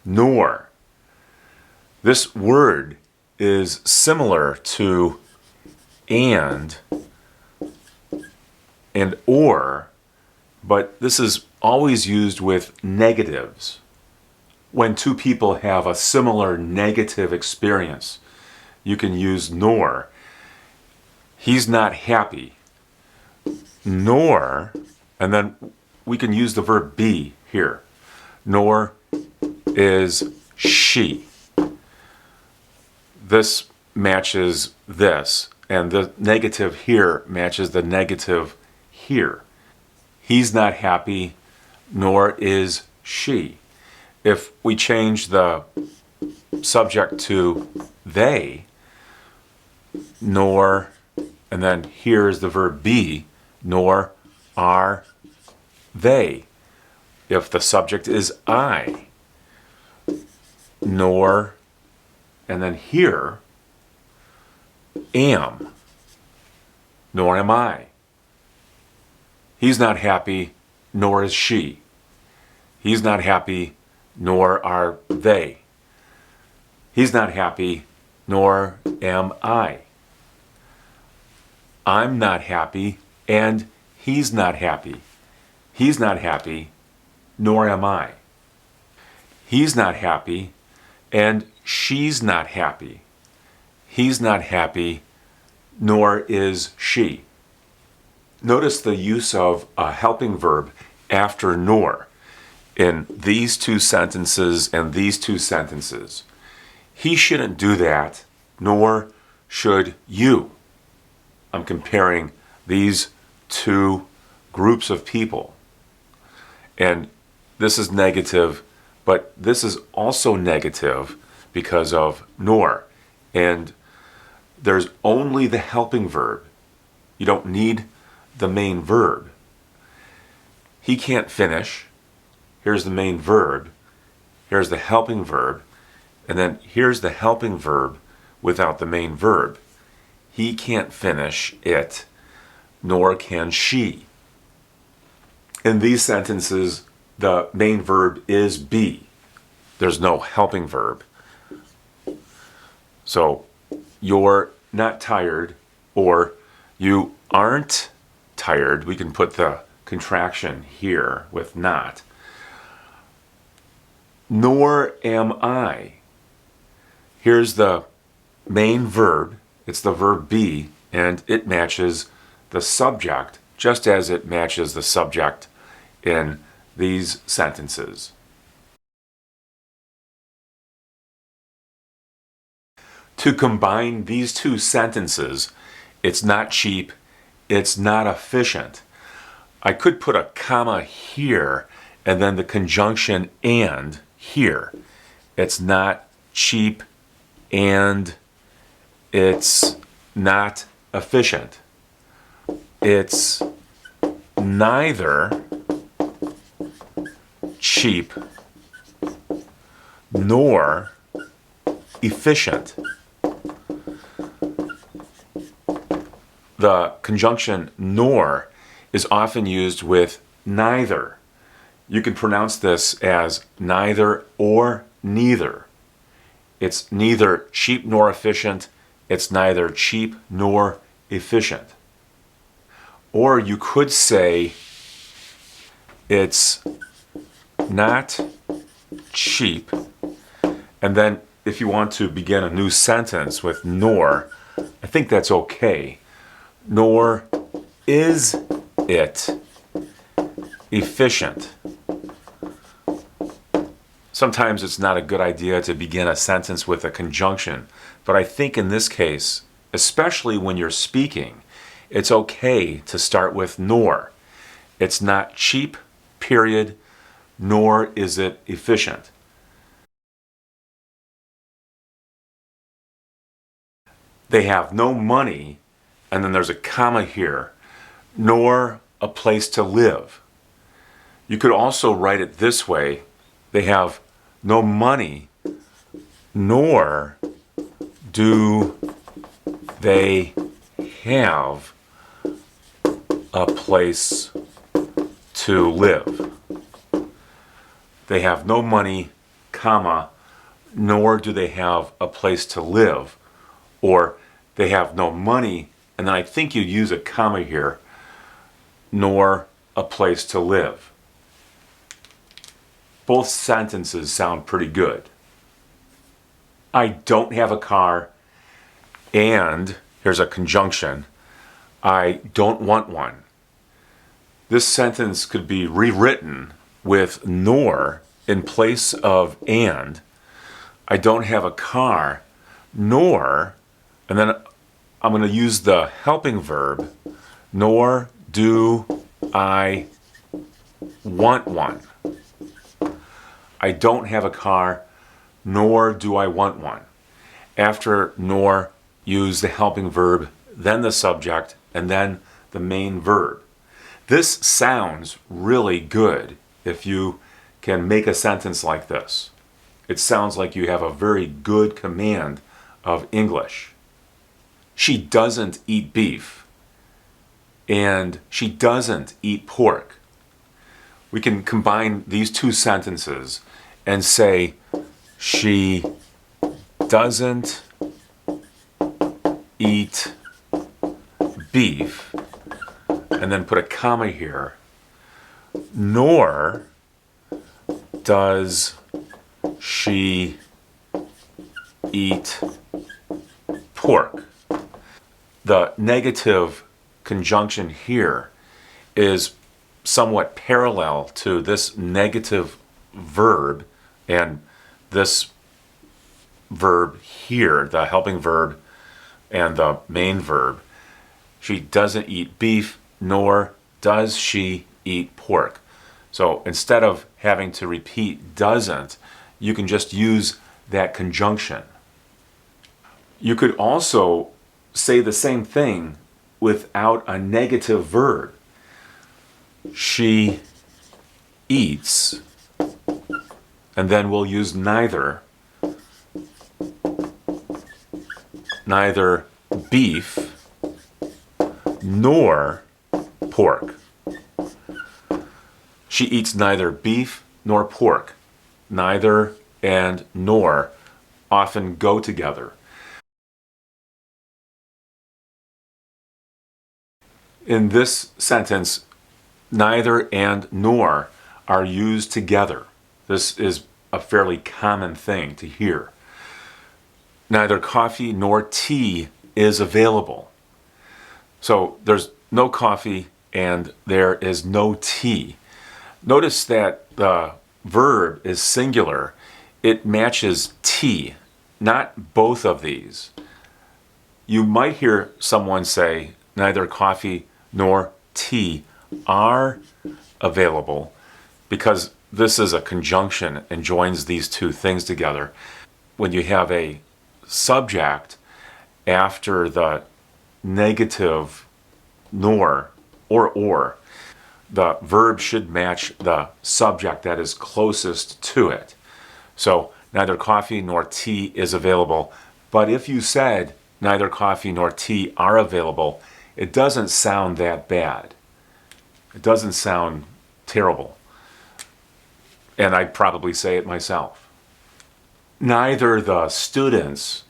nor. This word is similar to and or, but this is always used with negatives. When two people have a similar negative experience, you can use nor. He's not happy. Nor, and then we can use the verb be here. Nor is she. This matches this, and the negative here matches the negative here. He's not happy, nor is she. If we change the subject to they, nor, and then here's the verb be, nor are they. If the subject is I, nor, and then here, am, nor am I. He's not happy, nor is she. He's not happy, nor are they. He's not happy, nor am I. I'm not happy, and he's not happy. He's not happy, nor am I. He's not happy, and she's not happy. He's not happy, nor is she. Notice the use of a helping verb after nor in these two sentences and these two sentences. He shouldn't do that, nor should you. I'm comparing these two groups of people. And this is negative, but this is also negative because of nor. And there's only the helping verb. You don't need the main verb. He can't finish. Here's the main verb. Here's the helping verb. And then here's the helping verb without the main verb. He can't finish it, nor can she. In these sentences, the main verb is be. There's no helping verb. So, you're not tired, or you aren't tired. We can put the contraction here with not. Nor am I. Here's the main verb. It's the verb be, and it matches the subject just as it matches the subject in these sentences. To combine these two sentences, it's not cheap, it's not efficient. I could put a comma here and then the conjunction and here. It's not cheap and it's not efficient. It's neither cheap nor efficient. The conjunction nor is often used with neither. You can pronounce this as neither or neither. It's neither cheap nor efficient. It's neither cheap nor efficient. Or you could say it's not cheap. And then if you want to begin a new sentence with nor, I think that's okay. Nor is it efficient. Sometimes it's not a good idea to begin a sentence with a conjunction, but I think in this case, especially when you're speaking, it's okay to start with nor. It's not cheap, period, nor is it efficient. They have no money, and then there's a comma here, nor a place to live. You could also write it this way. They have no money, nor do they have a place to live. They have no money, comma, nor do they have a place to live, or they have no money, and then I think you'd use a comma here, nor a place to live. Both sentences sound pretty good. I don't have a car, and here's a conjunction, I don't want one. This sentence could be rewritten with nor in place of and. I don't have a car, nor, and then I'm going to use the helping verb, nor do I want one. I don't have a car, nor do I want one. After nor, use the helping verb, then the subject, and then the main verb. This sounds really good if you can make a sentence like this. It sounds like you have a very good command of English. She doesn't eat beef, and she doesn't eat pork. We can combine these two sentences and say, she doesn't eat beef, and then put a comma here, nor does she eat pork. The negative conjunction here is somewhat parallel to this negative verb and this verb here, the helping verb and the main verb. She doesn't eat beef, nor does she eat pork. So instead of having to repeat doesn't, you can just use that conjunction. You could also say the same thing without a negative verb. She eats, and then we'll use neither beef nor pork. She eats neither beef nor pork. Neither and nor often go together. In this sentence, neither and nor are used together. This is a fairly common thing to hear. Neither coffee nor tea is available. So there's no coffee and there is no tea. Notice that the verb is singular. It matches tea, not both of these. You might hear someone say neither coffee nor tea are available because this is a conjunction and joins these two things together. When you have a subject after the negative nor or, the verb should match the subject that is closest to it. So neither coffee nor tea is available. But if you said neither coffee nor tea are available, it doesn't sound that bad. It doesn't sound terrible. And I'd probably say it myself. Neither the students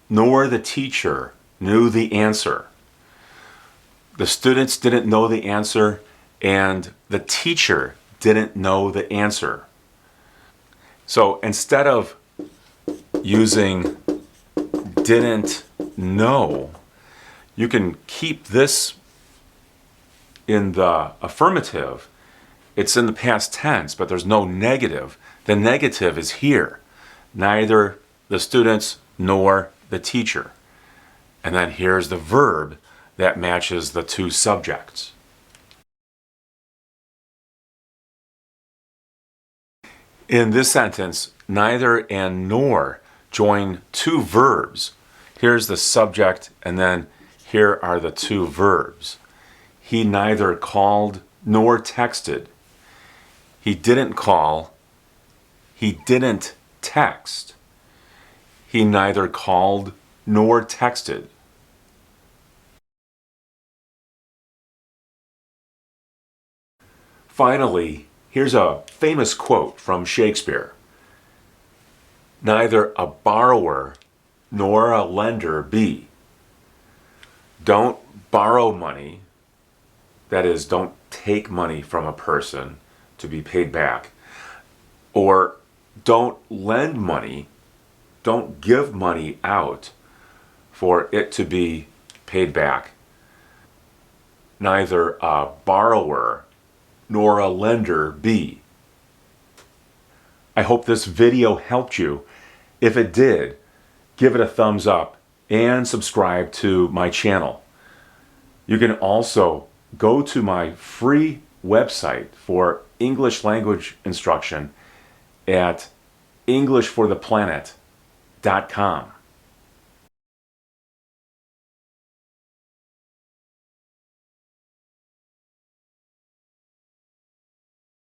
nor the teacher knew the answer. The students didn't know the answer, and the teacher didn't know the answer. So instead of using didn't know, you can keep this in the affirmative. It's in the past tense, but there's no negative. The negative is here. Neither the students nor the teacher. And then here's the verb that matches the two subjects. In this sentence, neither and nor join two verbs. Here's the subject, and then here are the two verbs. He neither called nor texted. He didn't call. He didn't text. He neither called nor texted. Finally, here's a famous quote from Shakespeare. Neither a borrower nor a lender be. Don't borrow money, that is, don't take money from a person to be paid back, or don't lend money, don't give money out for it to be paid back. Neither a borrower nor a lender be. I hope this video helped you. If it did, give it a thumbs up and subscribe to my channel. You can also go to my free website for English language instruction at EnglishForThePlanet.com.